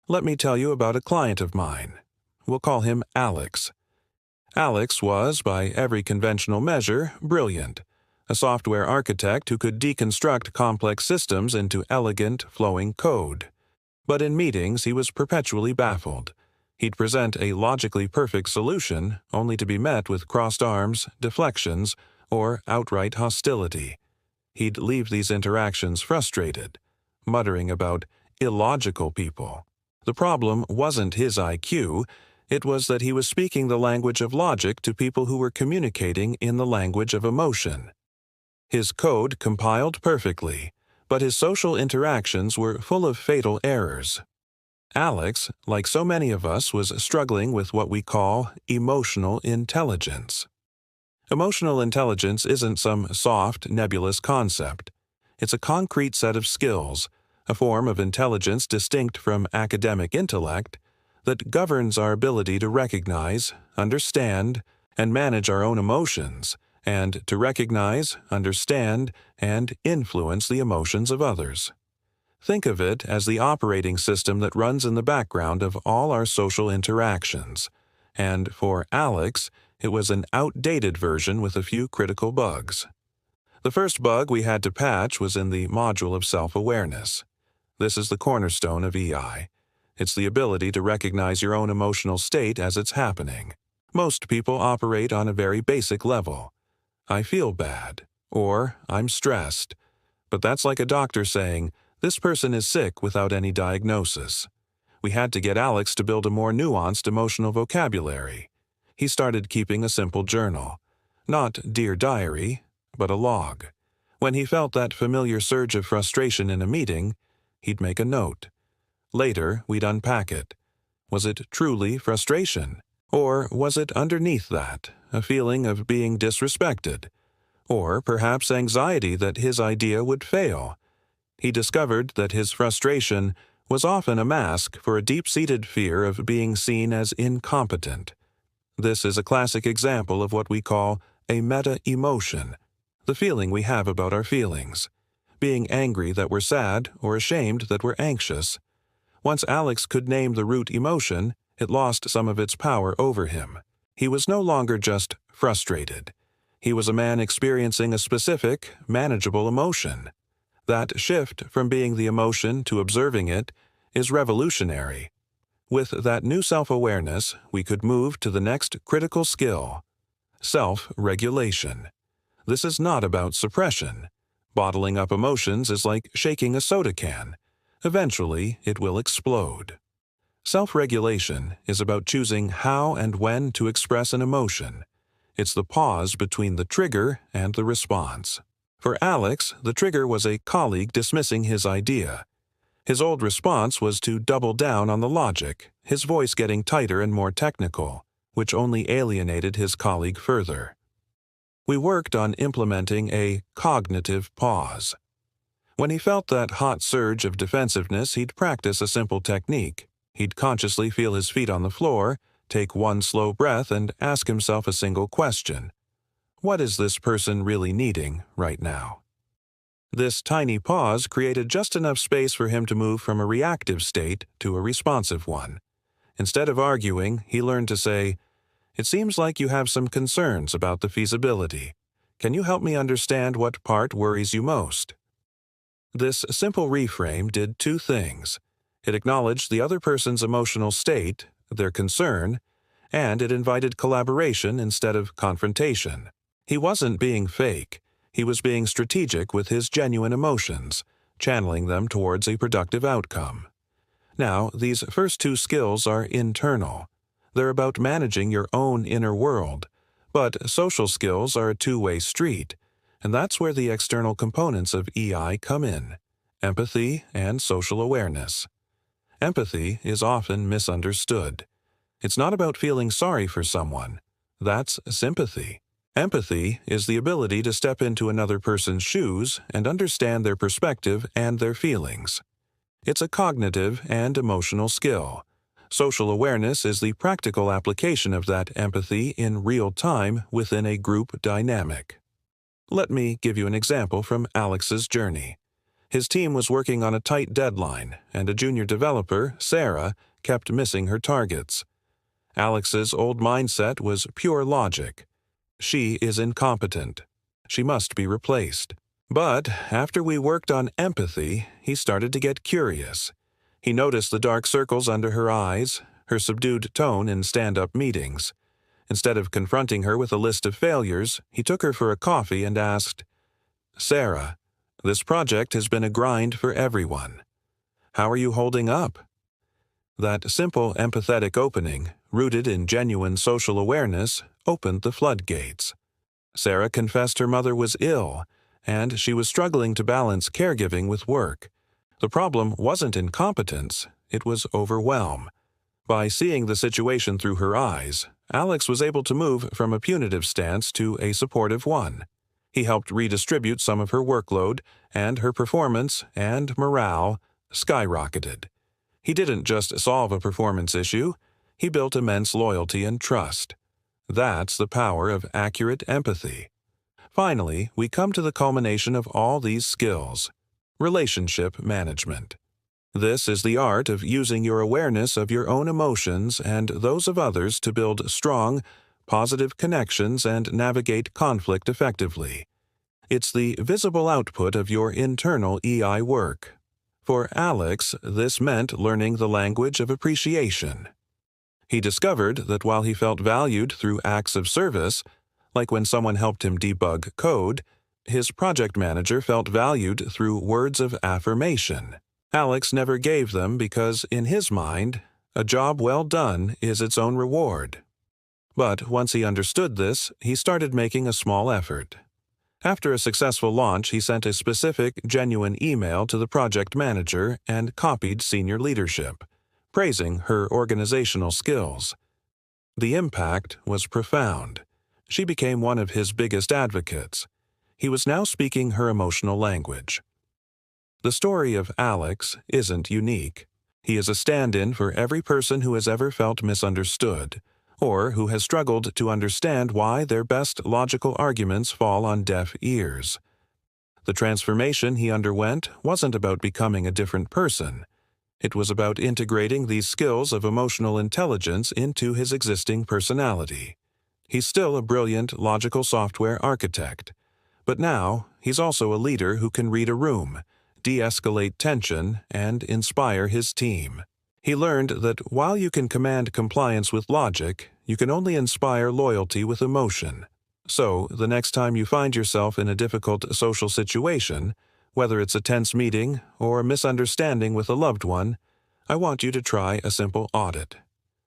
Let me tell you about a client of mine. We'll call him Alex. Alex was, by every conventional measure, brilliant, a software architect who could deconstruct complex systems into elegant, flowing code. But in meetings, he was perpetually baffled. He'd present a logically perfect solution, only to be met with crossed arms, deflections, or outright hostility. He'd leave these interactions frustrated, muttering about illogical people. The problem wasn't his IQ, it was that he was speaking the language of logic to people who were communicating in the language of emotion. His code compiled perfectly, but his social interactions were full of fatal errors. Alex, like so many of us, was struggling with what we call emotional intelligence. Emotional intelligence isn't some soft, nebulous concept. It's a concrete set of skills, a form of intelligence distinct from academic intellect, that governs our ability to recognize, understand, and manage our own emotions, and to recognize, understand, and influence the emotions of others. Think of it as the operating system that runs in the background of all our social interactions, and for Alex, it was an outdated version with a few critical bugs. The first bug we had to patch was in the module of self-awareness. This is the cornerstone of EI. It's the ability to recognize your own emotional state as it's happening. Most people operate on a very basic level. I feel bad, or I'm stressed. But that's like a doctor saying, this person is sick without any diagnosis. We had to get Alex to build a more nuanced emotional vocabulary. He started keeping a simple journal. Not Dear Diary, but a log. When he felt that familiar surge of frustration in a meeting, he'd make a note. Later, we'd unpack it. Was it truly frustration? Or was it underneath that, a feeling of being disrespected? Or perhaps anxiety that his idea would fail? He discovered that his frustration was often a mask for a deep-seated fear of being seen as incompetent. This is a classic example of what we call a meta-emotion, the feeling we have about our feelings. Being angry that we're sad or ashamed that we're anxious. Once Alex could name the root emotion, it lost some of its power over him. He was no longer just frustrated. He was a man experiencing a specific, manageable emotion. That shift from being the emotion to observing it is revolutionary. With that new self-awareness, we could move to the next critical skill: self-regulation. This is not about suppression. Bottling up emotions is like shaking a soda can. Eventually, it will explode. Self-regulation is about choosing how and when to express an emotion. It's the pause between the trigger and the response. For Alex, the trigger was a colleague dismissing his idea. His old response was to double down on the logic, his voice getting tighter and more technical, which only alienated his colleague further. We worked on implementing a cognitive pause. When he felt that hot surge of defensiveness, he'd practice a simple technique. He'd consciously feel his feet on the floor, take one slow breath, and ask himself a single question. What is this person really needing right now? This tiny pause created just enough space for him to move from a reactive state to a responsive one. Instead of arguing, he learned to say, "It seems like you have some concerns about the feasibility. Can you help me understand what part worries you most?" This simple reframe did two things. It acknowledged the other person's emotional state, their concern, and it invited collaboration instead of confrontation. He wasn't being fake. He was being strategic with his genuine emotions, channeling them towards a productive outcome. Now, these first two skills are internal. They're about managing your own inner world. But social skills are a two-way street, and that's where the external components of EI come in: empathy and social awareness. Empathy is often misunderstood. It's not about feeling sorry for someone. That's sympathy. Empathy is the ability to step into another person's shoes and understand their perspective and their feelings. It's a cognitive and emotional skill. Social awareness is the practical application of that empathy in real time within a group dynamic. Let me give you an example from Alex's journey. His team was working on a tight deadline, and a junior developer, Sarah, kept missing her targets. Alex's old mindset was pure logic. She is incompetent. She must be replaced. But after we worked on empathy, he started to get curious. He noticed the dark circles under her eyes, her subdued tone in stand-up meetings. Instead of confronting her with a list of failures, he took her for a coffee and asked, "Sarah, this project has been a grind for everyone. How are you holding up?" That simple empathetic opening, rooted in genuine social awareness, opened the floodgates. Sarah confessed her mother was ill, and she was struggling to balance caregiving with work. The problem wasn't incompetence, it was overwhelm. By seeing the situation through her eyes, Alex was able to move from a punitive stance to a supportive one. He helped redistribute some of her workload, and her performance and morale skyrocketed. He didn't just solve a performance issue, he built immense loyalty and trust. That's the power of accurate empathy. Finally, we come to the culmination of all these skills: relationship management. This is the art of using your awareness of your own emotions and those of others to build strong, positive connections and navigate conflict effectively. It's the visible output of your internal EI work. For Alex, this meant learning the language of appreciation. He discovered that while he felt valued through acts of service, like when someone helped him debug code, his project manager felt valued through words of affirmation. Alex never gave them because, in his mind, a job well done is its own reward. But once he understood this, he started making a small effort. After a successful launch, he sent a specific, genuine email to the project manager and copied senior leadership, praising her organizational skills. The impact was profound. She became one of his biggest advocates. He was now speaking her emotional language. The story of Alex isn't unique. He is a stand-in for every person who has ever felt misunderstood, or who has struggled to understand why their best logical arguments fall on deaf ears. The transformation he underwent wasn't about becoming a different person. It was about integrating these skills of emotional intelligence into his existing personality. He's still a brilliant logical software architect, but now he's also a leader who can read a room, de-escalate tension, and inspire his team. He learned that while you can command compliance with logic, you can only inspire loyalty with emotion. So, the next time you find yourself in a difficult social situation, whether it's a tense meeting or a misunderstanding with a loved one, I want you to try a simple audit.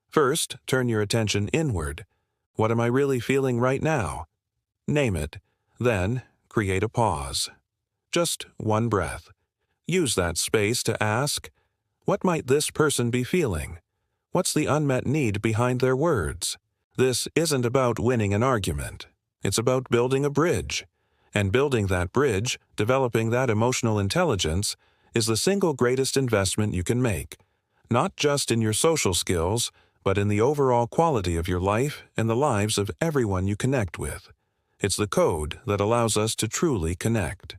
First, turn your attention inward. What am I really feeling right now? Name it. Then, create a pause. Just one breath. Use that space to ask, what might this person be feeling? What's the unmet need behind their words? This isn't about winning an argument. It's about building a bridge. And building that bridge, developing that emotional intelligence, is the single greatest investment you can make, not just in your social skills, but in the overall quality of your life and the lives of everyone you connect with. It's the code that allows us to truly connect.